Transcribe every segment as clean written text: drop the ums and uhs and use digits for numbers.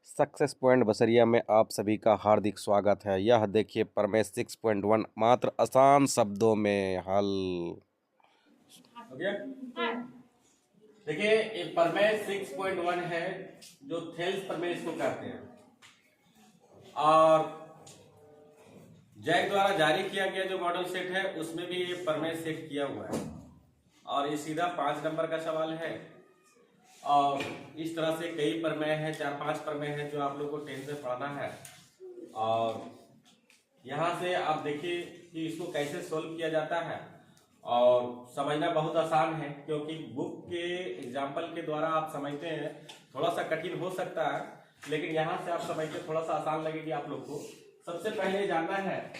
Success point Basaria में आप सभी का हार्दिक स्वागत है। यह देखिए प्रमेय 6.1 मात्र आसान शब्दों में हल हो गया। देखिए ये प्रमेय 6.1 है जो थेल्स प्रमेय इसको कहते हैं और जैक द्वारा जारी किया गया जो मॉडल सेट है उसमें भी ये प्रमेय सेट किया हुआ है और ये सीधा 5 नंबर का सवाल है। और इस तरह से कई प्रमेय हैं, 4-5 प्रमेय हैं जो आप लोग को 10th में पढ़ना है। और यहाँ से आप देखिए कि इसको कैसे सोल्व किया जाता है और समझना बहुत आसान है क्योंकि बुक के एग्जाम्पल के द्वारा आप समझते हैं थोड़ा सा कठिन हो सकता है, लेकिन यहाँ से आप समझते थोड़ा सा आसान लगेगी आप लोग को। सबसे पहले जानना है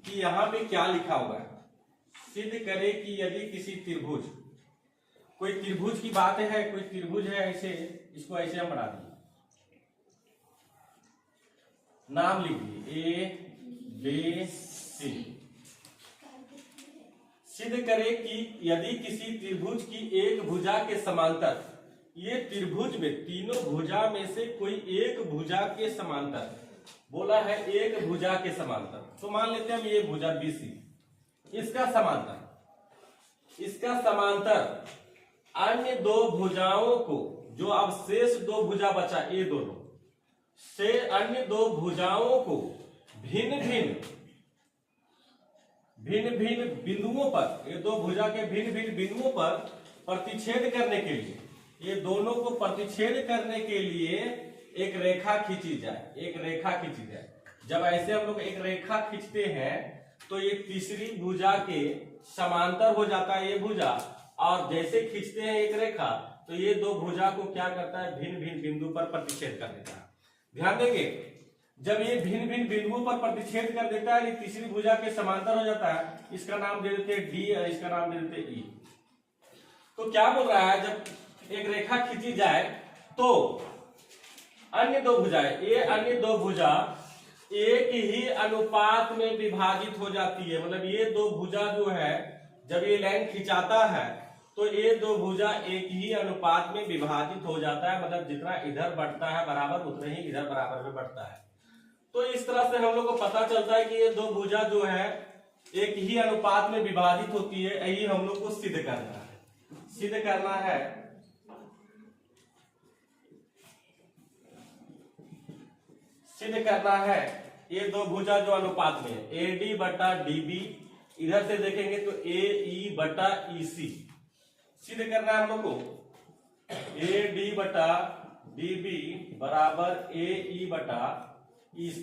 कि यहाँ पे क्या लिखा हुआ है। सिद्ध करे कि यदि किसी त्रिभुज, कोई त्रिभुज की बात है, कोई त्रिभुज है ऐसे, इसको ऐसे हम बना दिए, नाम लिख दिए ए बी सी। सिद्ध करे कि यदि किसी त्रिभुज की एक भुजा के समांतर, ये त्रिभुज में तीनों भुजा में से कोई एक भुजा के समांतर बोला है, एक भुजा के समांतर। तो मान लेते हैं हम ये भुजा BC, इसका समांतर अन्य दो भुजाओं को, जो अब शेष दो भुजा बचा ये दोनों से अन्य दो भुजाओं को भिन्न भिन्न बिंदुओं पर, ये दो भुजा के भिन्न भिन्न बिंदुओं पर प्रतिच्छेद करने के लिए, ये दोनों को प्रतिच्छेद करने के लिए एक रेखा खींची जाए। जब ऐसे हम लोग एक रेखा खींचते हैं तो ये तीसरी भुजा के समांतर हो जाता है ये भुजा, और जैसे खींचते हैं एक रेखा तो ये दो भुजा को क्या करता है, भिन्न भिन्न बिंदु पर प्रतिच्छेद कर देता है। ध्यान देंगे, जब ये भिन्न भिन्न बिंदुओं पर प्रतिच्छेद कर देता है, ये तीसरी भुजा के समांतर हो जाता है, इसका नाम दे देते हैं D और इसका नाम दे देते हैं E। तो क्या बोल रहा है, जब एक रेखा खींची जाए तो अन्य दो भुजाएं, ये अन्य दो भुजा एक ही अनुपात में विभाजित हो जाती है। मतलब ये दो भुजा जो है, जब ये लाइन खिंचाता है तो ये दो भुजा एक ही अनुपात में विभाजित हो जाता है। मतलब जितना इधर बढ़ता है बराबर, उतना ही इधर बराबर में बढ़ता है। तो इस तरह से हम लोग को पता चलता है कि ये दो भुजा जो है एक ही अनुपात में विभाजित होती है। यही हम लोग को सिद्ध करना है। ये दो भुजा जो अनुपात में है, AD बटा DB, इधर से देखेंगे तो AE बटा EC। सिद्ध करना है हम लोग को AD बटा DB बराबर AE बटा EC।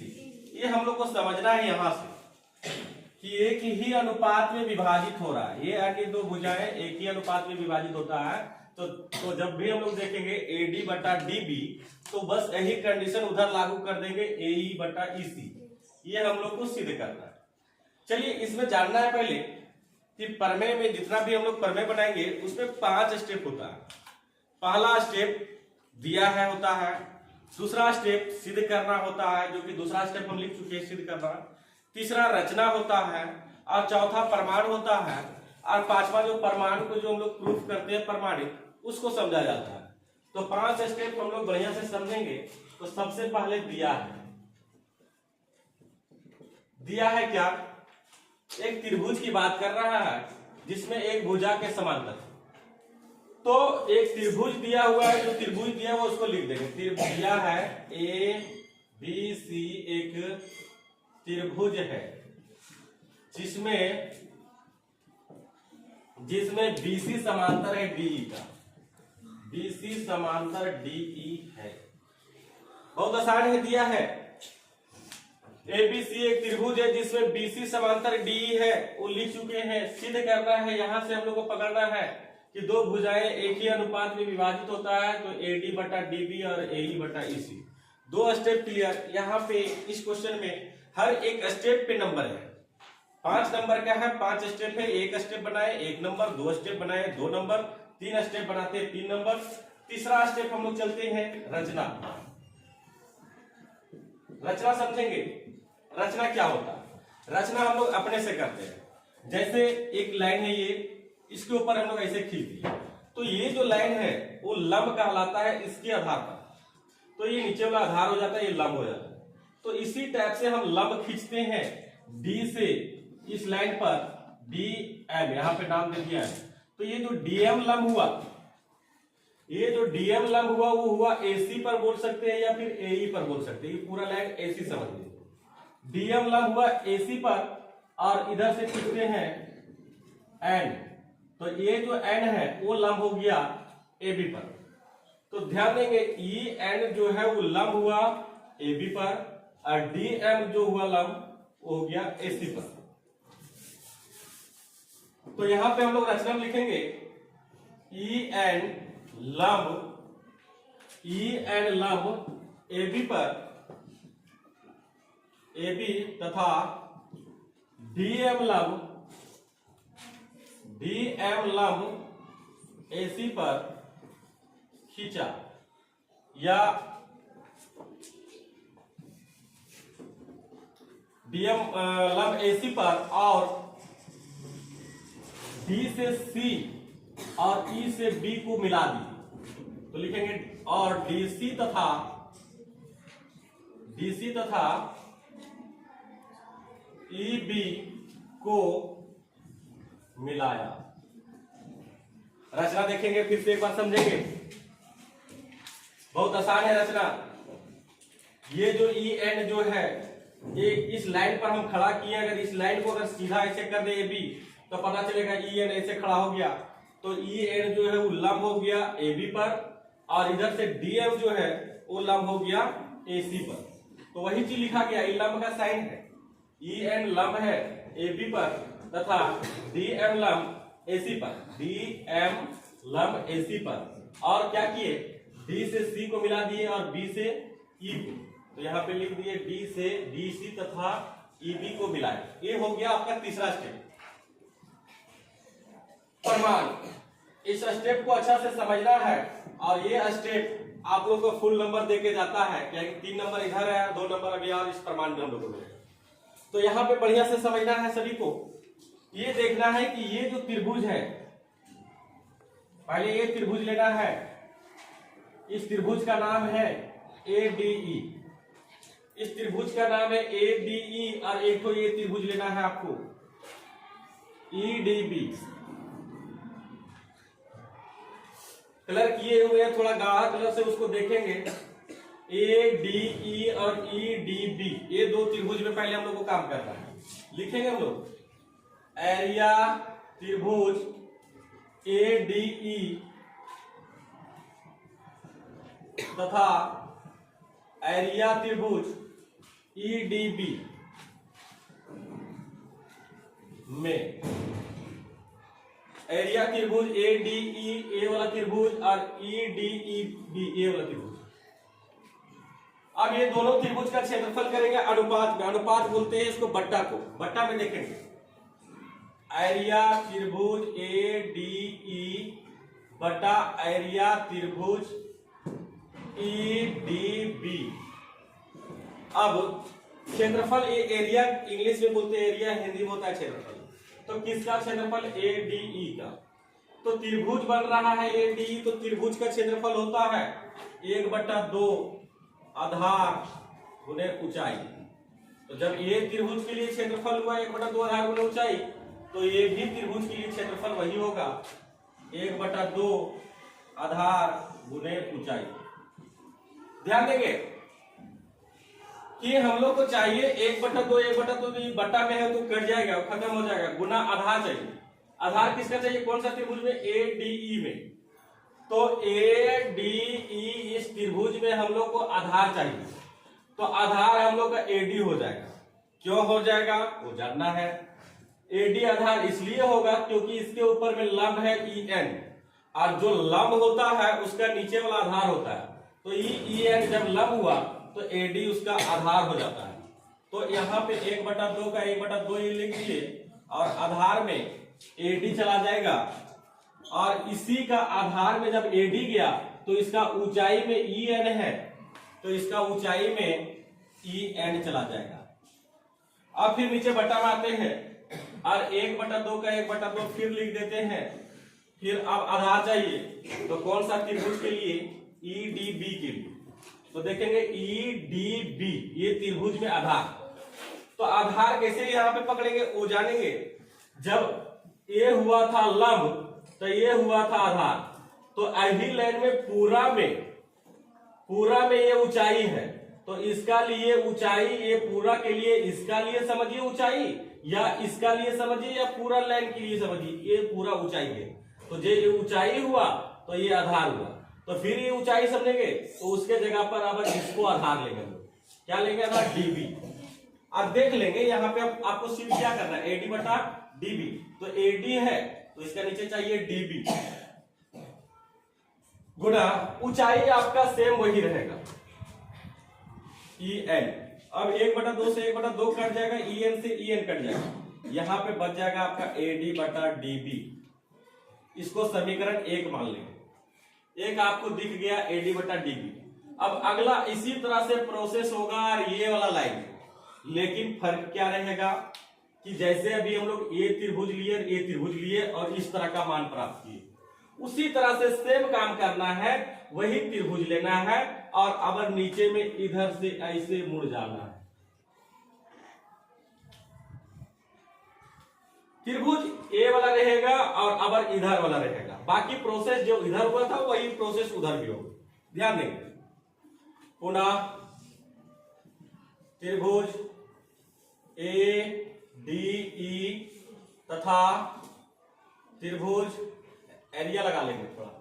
ये हम लोग को समझना है यहाँ से कि एक ही अनुपात में विभाजित हो रहा है। ये अन्य दो भुजाएं एक ही अनुपात में विभाजित होता है। तो जब भी हम लोग देखेंगे AD बटा DB तो बस यही कंडीशन उधर लागू कर देंगे AE बटा EC। ये हम लोग को सिद्ध करना है। चलिए इसमें जानना है पहले कि प्रमेय में जितना भी हम लोग प्रमेय बनाएंगे उसमें 5 स्टेप होता है। पहला स्टेप दिया है होता है, दूसरा स्टेप सिद्ध करना होता है, जो कि दूसरा स्टेप हम लिख चुके हैं सिद्ध करना, तीसरा रचना होता है, और चौथा प्रमाण होता है, और पांचवा जो प्रमाण को जो हम लोग प्रूफ करते हैं प्रमाणित, उसको समझा जाता है। तो 5 स्टेप हम लोग बढ़िया से समझेंगे। तो सबसे पहले दिया है क्या, एक त्रिभुज की बात कर रहा है जिसमें एक भुजा के समांतर। तो एक त्रिभुज दिया हुआ है, जो त्रिभुज दिया हुआ उसको लिख देंगे। त्रिभुज दिया है ABC, एक त्रिभुज है जिसमें BC समांतर है DE का, BC समांतर DE है। बहुत आसान है, दिया है ABC एक त्रिभुज है जिसमें BC समांतर DE है, वो लिख चुके हैं। सिद्ध करना है, यहां से हम लोग को पकड़ना है कि दो भुजाएं एक ही अनुपात में विभाजित होता है, तो AD बटा DB और AE बटा EC। 2 step clear. यहाँ पे इस क्वेश्चन में हर एक स्टेप पे नंबर है, 5 नंबर का है, 5 स्टेप है। एक स्टेप बनाए 1 नंबर, 2 स्टेप बनाए 2 नंबर, 3 स्टेप बनाते हैं 3 नंबर। तीसरा स्टेप हम लोग चलते हैं रचना समझेंगे। रचना क्या होता है, रचना हम लोग अपने से करते हैं। जैसे एक लाइन है ये, इसके ऊपर हम लोग ऐसे खींच दिए तो ये जो लाइन है वो लंब कहलाता है इसके आधार पर। तो ये नीचे वाला आधार हो जाता है, ये लंब हो जाता है। तो इसी टाइप से हम लंब खींचते हैं डी से इस लाइन पर, डी एम, यहां पे नाम दे दिया है। तो ये जो डीएम लंब हुआ, ये जो डीएम लंब हुआ वो हुआ एसी पर बोल सकते हैं या फिर एई पर बोल सकते हैं। ये पूरा लाइन एसी समझ लीजिए। डीएम लंब हुआ एसी पर और इधर से खींचते हैं एन, तो ये जो एन है वो लंब हो गया एबी पर। तो ध्यान देंगे ई एन जो है वो लंब हुआ एबी पर और डी एम जो हुआ लंब वो हो गया एसी पर। तो यहां पे हम लोग रचना में लिखेंगे ई एन लंब एबी पर, एबी तथा डीएम लंब एसी पर खींचा, या डीएम लंब एसी पर और डी से सी और ई से बी को मिला दी। तो लिखेंगे और डीसी तथा ईबी को मिलाया। रचना देखेंगे फिर से एक बार समझेंगे, बहुत आसान है रचना। ये जो ई एन जो है ये इस लाइन पर हम खड़ा किए, अगर इस लाइन को अगर सीधा ऐसे कर दे ए बी तो पता चलेगा ई एन ऐसे खड़ा हो गया। तो ई एन जो है वो लंब हो गया ए बी पर और इधर से डी एम जो है वो लंब हो गया ए सी पर। तो वही चीज लिखा गया, ये लंब का साइन है। ई एन लंब है ए बी पर तथा डी एम लंब ए सी पर, डी एम लंब ए सी पर। और क्या किए, डी से सी को मिला दिए और बी से ई को। तो यहाँ पे लिख दिए डी से डी सी तथा ई बी को मिलाए। ये हो गया आपका तीसरा स्टेप। प्रमाण, इस स्टेप को अच्छा से समझना है और ये स्टेप आप लोगों को फुल नंबर देके जाता है, क्योंकि 3 नंबर इधर है, 2 नंबर अभी और इस प्रमाण में हम लोगों को। तो यहाँ पे बढ़िया से समझना है सभी को। ये देखना है कि ये जो त्रिभुज है, पहले ये त्रिभुज लेना है। इस त्रिभुज का नाम है ADE। इस त्रिभुज का नाम है ADE और एक तो ये त्रिभुज लेना है आपको EDB। कलर किए हुए हैं, थोड़ा गाढ़ा कलर से उसको देखेंगे। ADE और EDB, ये दो त्रिभुज में पहले हम लोग को काम करना है। लिखेंगे हम लोग एरिया त्रिभुज ADE तथा एरिया त्रिभुज EDB में एरिया त्रिभुज ADE ए वाला त्रिभुज और EDEB ए वाला त्रिभुज। अब ये दोनों त्रिभुज का क्षेत्रफल करेंगे अनुपात में। अनुपात बोलते हैं इसको बट्टा को। बट्टा में देखेंगे एरिया त्रिभुज ADE बटा एरिया त्रिभुज EDB। अब क्षेत्रफल, ये एरिया इंग्लिश में बोलते हैं एरिया, हिंदी में होता है क्षेत्रफल। तो किसका क्षेत्रफल, ADE का। तो त्रिभुज बन रहा है ADE, तो त्रिभुज का क्षेत्रफल होता है 1/2 आधार गुने ऊंचाई। तो जब ये त्रिभुज के लिए क्षेत्रफल हुआ 1/2 आधार गुने ऊंचाई, तो ये भी त्रिभुज के लिए क्षेत्रफल वही होगा 1/2 आधार गुने ऊंचाई। ध्यान देंगे कि हम लोग को चाहिए 1/2 1/2, तो ये बट्टा में है तो कट जाएगा, खत्म हो जाएगा, गुना आधार चाहिए। आधार किसका चाहिए, कौन सा त्रिभुज में, ADE में। तो ADE इस त्रिभुज में हम लोग को आधार चाहिए, तो आधार हम लोग का AD हो जाएगा। क्यों हो जाएगा वो जानना है। AD आधार इसलिए होगा क्योंकि इसके ऊपर में लंब है EN, और जो लंब होता है उसका नीचे वाला आधार होता है। तो EN जब लंब हुआ तो AD उसका आधार हो जाता है। तो यहाँ पे 1/2 का 1/2 ये लिख दिए और आधार में AD चला जाएगा, और इसी का आधार में जब AD गया तो इसका ऊंचाई में EN है, तो इसका ऊंचाई में EN चला जाएगा। अब फिर नीचे बटा मारते हैं और 1/2 का 1/2 फिर लिख देते हैं। फिर अब आधार चाहिए, तो कौन सा त्रिभुज के लिए, EDB के लिए। तो देखेंगे ई डी बी, ये त्रिभुज में आधार। तो आधार कैसे यहाँ पे पकड़ेंगे वो जानेंगे। जब ये हुआ था लंब तो ये हुआ था आधार, तो अभी लाइन में पूरा में ये ऊंचाई है, तो इसका लिए ऊंचाई, ये पूरा के लिए इसका लिए समझिए ऊंचाई, या इसका लिए समझिए, या पूरा लाइन के लिए समझिए, ये पूरा ऊंचाई है। तो ये ऊंचाई हुआ तो ये आधार हुआ, तो फिर ये ऊंचाई समझेंगे तो उसके जगह पर अब इसको आधार लेंगे। क्या लेंगे? आधार डीबी। अब देख लेंगे यहाँ पे आपको सिर्फ क्या करना है, एडी बटा डीबी। तो एडी है तो इसका नीचे चाहिए डीबी गुना ऊंचाई आपका सेम वही रहेगा ई एन। अब 1/2 से 1/2 कट जाएगा, ई एन से ई एन कट जाएगा, यहां पे बच जाएगा आपका एडी बटा डीबी। इसको समीकरण 1 मान लेंगे। एक आपको दिख गया एडी बटा डीबी। अब अगला इसी तरह से प्रोसेस होगा और ये वाला लाइन, लेकिन फर्क क्या रहेगा कि जैसे अभी हम लोग ये त्रिभुज लिए और इस तरह का मान प्राप्त किए, उसी तरह से सेम काम करना है, वही त्रिभुज लेना है और अब नीचे में इधर से ऐसे मुड़ जाना है। त्रिभुज ए वाला रहेगा और अब इधर वाला रहेगा। बाकी प्रोसेस जो इधर हुआ था वही प्रोसेस उधर भी होगा, ध्यान देंगे। पुनः त्रिभुज ए डी ई तथा त्रिभुज, एरिया लगा लेंगे थोड़ा,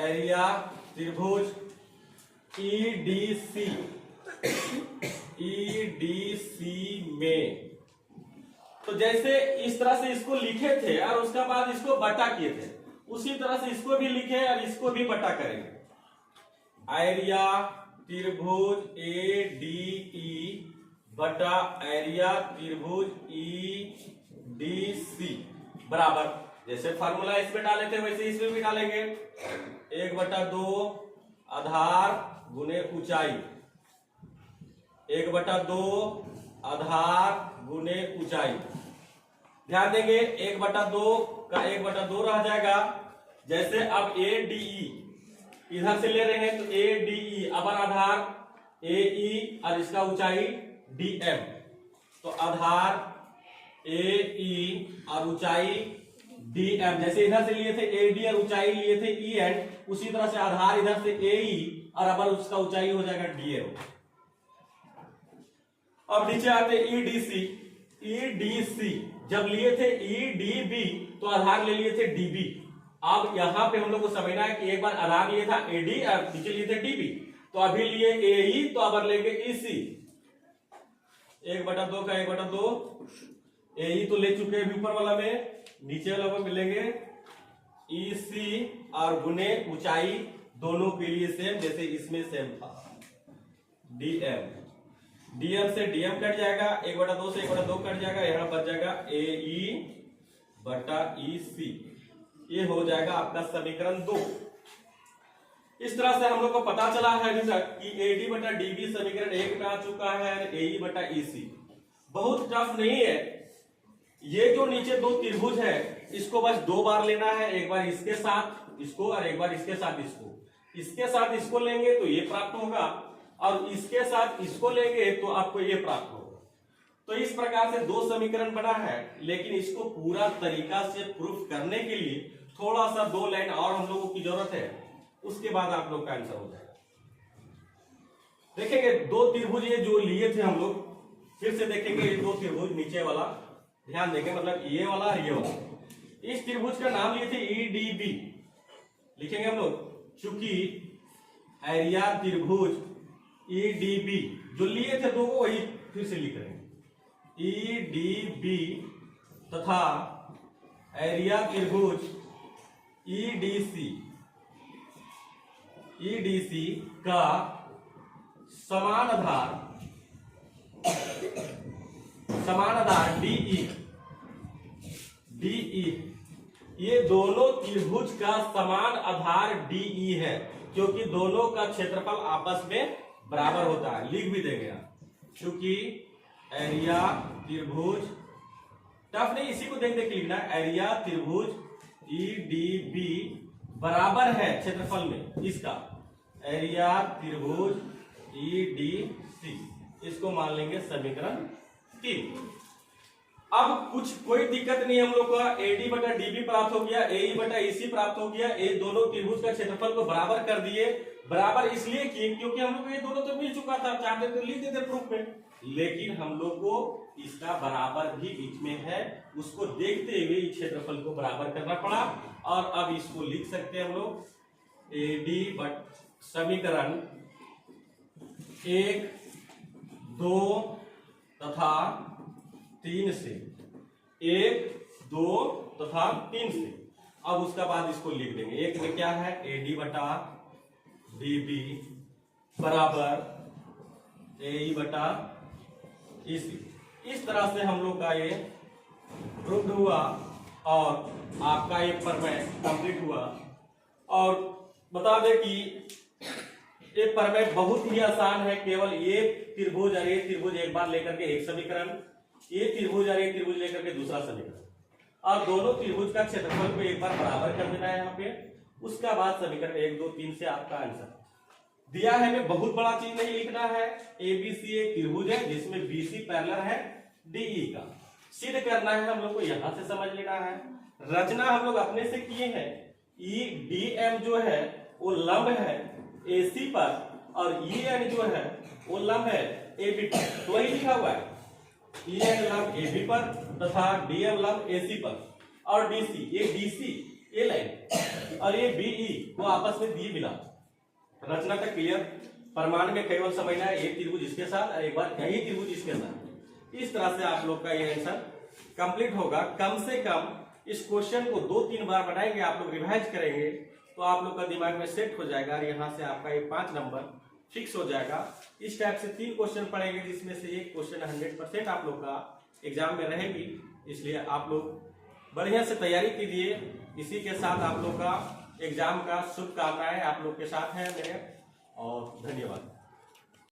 एरिया त्रिभुज ईडीसी में। तो जैसे इस तरह से इसको लिखे थे और उसके बाद इसको बटा किए थे, उसी तरह से इसको भी लिखे और इसको भी बटा करेंगे। एरिया त्रिभुज ए डी ई बटा एरिया त्रिभुज ई डी सी बराबर, जैसे फार्मूला इसमें डाले थे वैसे इसमें भी डालेंगे। 1/2 आधार गुने ऊंचाई, 1/2 आधार गुने ऊंचाई। ध्यान देंगे 1/2 का 1/2 रह जाएगा। जैसे अब ए डी ई इधर से ले रहे हैं तो ए डी ई अबर आधार ए ई और इसका ऊंचाई डी एम, तो आधार ए ई और ऊंचाई डी एम। जैसे इधर से लिए थे ए डी और ऊंचाई लिए थे ई एन, उसी तरह से आधार इधर से ए ई और अबर उसका ऊंचाई हो जाएगा डी एम। अब नीचे आते ईडीसी। ईडीसी जब लिए थे ई डी बी तो आधार ले लिए थे डीबी। अब यहां पे हम लोग को समझना है कि एक बार आधार लिए था एडी और नीचे लिए थे डीबी, तो अभी लिए एई तो अब लेंगे ईसी। 1/2 का 1/2 एई तो ले चुके हैं ऊपर वाला में, नीचे वाला में मिलेंगे ईसी और गुने ऊंचाई दोनों के लिए सेम, जैसे इसमें सेम था डीएम। डीएम से डीएम कट जाएगा, 1/2 से 1/2 कट जाएगा, यहां बच जाएगा एई बटा ईसी। ये हो जाएगा आपका समीकरण 2। इस तरह से हम लोग को पता चला है अभी तक कि एडी बटा डीबी समीकरण 1 में आ चुका है, एई बटा ईसी। बहुत टफ नहीं है। ये जो नीचे दो त्रिभुज है इसको बस 2 बार लेना है, एक बार इसके साथ इसको और एक बार इसके साथ इसको। इसके साथ इसको लेंगे तो ये प्राप्त होगा और इसके साथ इसको लेंगे तो आपको ये प्राप्त होगा। तो इस प्रकार से 2 समीकरण बना है, लेकिन इसको पूरा तरीका से प्रूफ करने के लिए थोड़ा सा 2 लाइन और हम लोगों की जरूरत है, उसके बाद आप लोग का आंसर हो जाएगा। देखेंगे 2 त्रिभुज ये जो लिए थे हम लोग, फिर से देखेंगे ये 2 त्रिभुज नीचे वाला, ध्यान देंगे, मतलब ये वाला और ये वाला। इस त्रिभुज का नाम लिए थे ईडीबी, लिखेंगे हम लोग, चूंकि एरिया त्रिभुज ईडीबी जो लिए थे 2 को वही फिर से लिख रहे हैं, ईडीबी तथा एरिया त्रिभुज ईडीसी का समान आधार डीई, ये दोनों त्रिभुज का समान आधार डीई है, क्योंकि दोनों का क्षेत्रफल आपस में बराबर होता है। लिख भी देंगे आप, क्योंकि एरिया त्रिभुज, टफ नहीं, इसी को देख देख लिखना, एरिया त्रिभुज ईडीबी बराबर है क्षेत्रफल में इसका, एरिया त्रिभुज EDC, इसको मान लेंगे समीकरण 3। अब कोई दिक्कत नहीं, हम लोग का AD बटा DB प्राप्त हो गया, AE बटा EC प्राप्त हो गया। ये दोनों त्रिभुज का क्षेत्रफल को बराबर कर दिए। बराबर इसलिए किए क्योंकि हम लोग को ये दोनों तो मिल चुका था, चाहते तो लिख देते प्रूफ में, लेकिन हम लोग को इसका बराबर भी बीच में है, उसको देखते हुए इस क्षेत्रफल को बराबर करना पड़ा। और अब इसको लिख सकते हैं हम लोग AD बट समीकरण 1, 2 तथा 3 से, 1, 2 तथा 3 से। अब उसका बाद इसको लिख देंगे। एक में क्या है, AD बटा DB बराबर AE बटा EC। इस तरह से हम लोग का ये प्रूफ हुआ और आपका ये प्रमेय कंप्लीट हुआ। और बता दें कि ये प्रमेय बहुत ही आसान है, केवल ये त्रिभुज और ये त्रिभुज एक बार लेकर के एक समीकरण, ये त्रिभुज और ये त्रिभुज लेकर के दूसरा समीकरण, और दोनों त्रिभुज का क्षेत्रफल को एक बार बराबर कर देना है यहाँ पे। उसका बाद समीकरण 1, 2, 3 से आपका आंसर दिया है। हमें बहुत बड़ा चीज नहीं लिखना है। ABC एक त्रिभुज है जिसमें BC पैरेलल है DE का, सिद्ध करना है हम लोग को, यहां से समझ लेना है। रचना हम लोग अपने से किए हैं। EDM जो है वो लंब है AC पर, और EN जो है वो लंब है AB पर, तो वही लिखा हुआ है। EN लंब AB पर तथा DM लंब AC पर, और DC ये लाइन और ये BE वो आपस में दिए मिला। रचना तक क्लियर। प्रमाण में केवल समझना है, एक त्रिभुज इसके साथ और एक बार यही त्रिभुज इसके साथ। इस तरह से आप लोग का ये आंसर कंप्लीट होगा। कम से कम इस क्वेश्चन को 2-3 बार बनाएंगे, आप लोग रिवाइज करेंगे तो आप लोग का दिमाग में सेट हो जाएगा और यहाँ से आपका ये 5 नंबर फिक्स हो जाएगा। इस टाइप से 3 क्वेश्चन पढ़ेंगे जिसमें से एक क्वेश्चन 100% आप लोग का एग्जाम में रहेगी, इसलिए आप लोग बढ़िया से तैयारी कीजिए। इसी के साथ आप लोग का एग्जाम का शुभकामनाएं आप लोग के साथ है मेरे, और धन्यवाद।